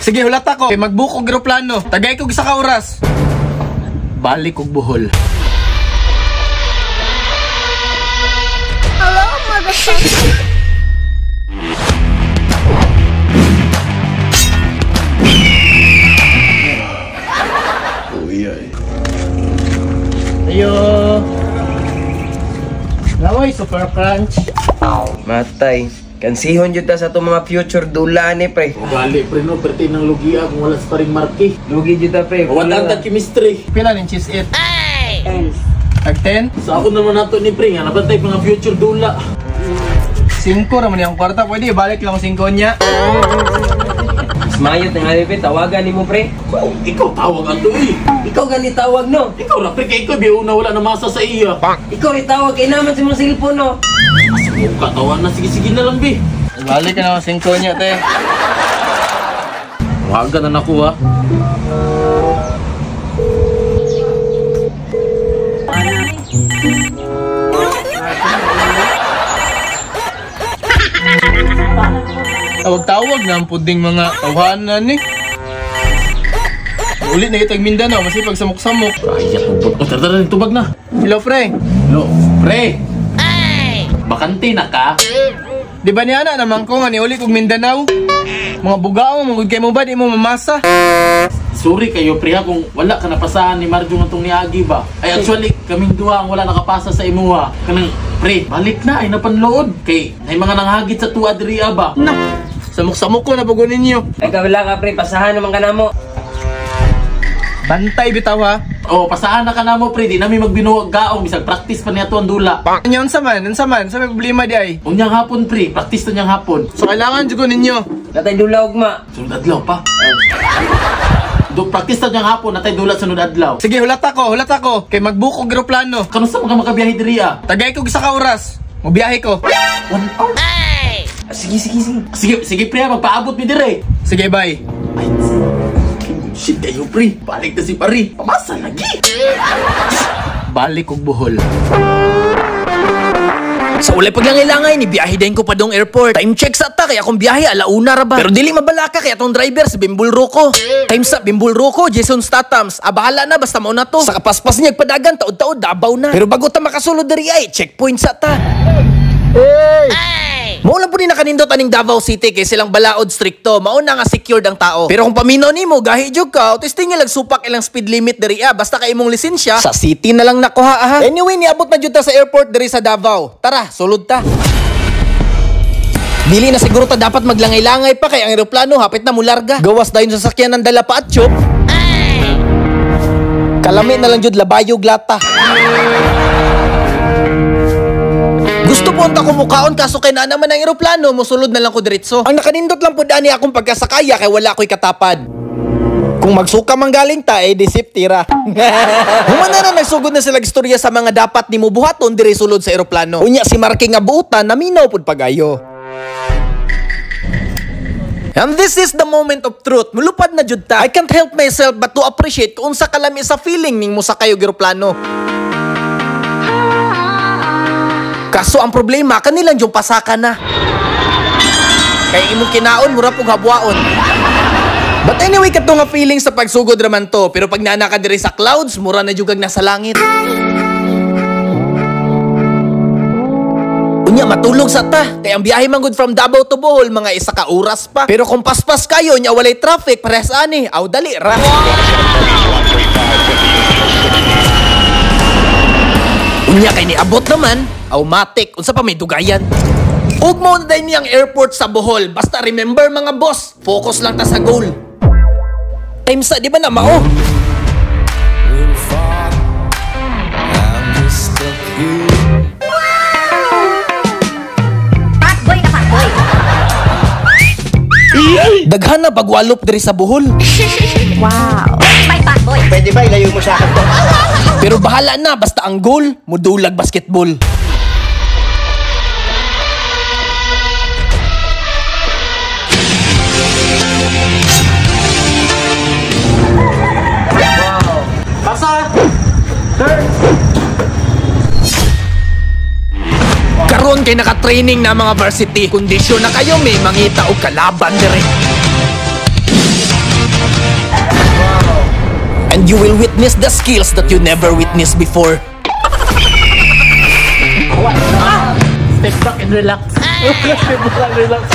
Sige, hulat ako. Kay magbook og eroplano. Tagay kog isa ka oras. Balik kog Bohol. Hello, motherfucker. Ayo. Laway, super crunch. Matay. Kansihon jud ta sa itong mga future dula ni pre. Bali pre no, perti ng lugia kung wala sa paring marki. Lugi jud ta pre. Wala ang chemistry. Pila ning cheese it? Tag 10? Sa ako naman nato ni pre, nga nabantay mga future dula. 5 raman yung kwarta. Pwede, balik lang 5 niya. Mayot ng halipin, tawagan ni mo pre. Oh, ikaw tawag ato eh. Ikaw gani tawag no. Ikaw ra pre, kay ikaw biyo na wala na masa sa iya. Ikaw rin tawag, kay naman sa mga cellphone no. Katawan na, sige na lang bi. Balik ka na 5 niya, te. Tawagan na ako ha. Tawag-tawag na ang puding mga tawanan ni. Ulit na kitag Mindanao, masipag samok-samok. Ay, tubag. O, tara, tubag na. Hello, pre. Lo, pre. Bakante na ka? Di ba niya na naman ko nga ni uli kog Mindanao? Mga bugao, mga kay mo ba, di mo mamasa? Sorry kayo pre ha, kung wala ka napasahan ni Marjo nga itong niagi ba. Ay actually, kaming duha ang wala nakapasa sa imuha. Kanang pre, balik na, ay napanlood. Kay, ay mga nanghagit sa tuwa diriya ba? Na, samok-samok ko na bago ninyo. Ay wala ka pre, pasahan naman ka na mo. Bantay bitaw ha. Oh, pasahan na ka na mo pre, di namin magbinuwag gaong, bisag practice pa niya to ang dula. Ano sa man, sa may problema di ay. Unyang hapon pre, practice to niyang hapon. So kailangan jugo ninyo. Natay dula ugma. Sunod adlaw pa. Do practice to niyang hapon, natay dula sunod adlaw. Sige, hulat ako. Kay magbook og eroplano. Kamusta mga makabiyahe diriya? Tagay ko isa ka oras. Mabiyahe ko. 1 hour? Sige pre, magpaabot mi dire. Sige, bye. Ay, shit kayo pre, balik na si pari. Pamasa lagi. Balik kog Bohol. Sa ulay paglangilangay ni biyahe din ko pa dong airport. Time check sa ta kaya akong biyahe alauna ra ba. Pero dili mabalaka kaya tong driver si Bimbul Rocco. Time sa Bimbul Rocco, Jason Statams. Bahala na basta mao na to. Sa kapaspas niya padagan taod-taod Davao na. Pero bago ta makasulod diri ay checkpoint sa ta. Mao lang po ni nakanindot aning Davao City kay silang balaod stricto. Mao na nga secured ang tao. Pero kung paminaw nimo gahi jud ka, testing nga lagsupak ilang speed limit diri basta kay imong lisensya. Sa city na lang nakuha ha. Anyway, niabot na jud ta sa airport diri sa Davao. Tara, sulod ta. Dili na siguro ta dapat maglangay-langay pa kay ang eroplano hapit na mularga. Gawas dayon sa sakyan ng dala pa at chop. Kalami na lang jud labayo glata. Gusto po ang kumukaon kaso kay na naman ang eroplano, musulod na lang ko diretso. Ang nakanindot lang po dani akong pagkasakaya kay wala ko'y katapad. Kung magsuka man galing ta, disip tira. Humana na nagsugod na sila istorya sa mga dapat ni mo buhaton diri sulod sa eroplano. Unya si Marky nga buutan, naminaw pud pagayo. And this is the moment of truth. Mulupad na jud ta. I can't help myself but to appreciate kung unsa kalami sa feeling ning mo sa kayo eroplano. Kaso ang problema, kanilang yung pasaka na. Kaya imong kinaon, mura pong habwaon. But anyway, kato nga feeling sa pagsugod raman to. Pero pag naana ka diri sa clouds, mura na jugag nasa langit. Unya, matulog sa ta. Kaya ang biyahe man good from Davao to Bohol, mga 1 ka oras pa. Pero kung paspas kayo, nya walay traffic, parehas ani, aw dali ra. Unya kay niabot naman, automatic, unsa pa may dugayan. Ug mo na din niyang airport sa Bohol. Basta remember mga boss, focus lang ta sa goal. Time sa, di ba na mao? Patboy na patboy. Daghan na pagwalop diri sa Bohol. Wow. Patboy, patboy. Pwede ba ilayo mo sa akin to? Pero bahala na, basta ang goal, mudulag basketball. Pasa! Turn! Karon kay naka-training na mga varsity. Kondisyon na kayo, may mangita o kalaban dire. And you will witness the skills that you never witnessed before. Step back and relax. Step back and relax.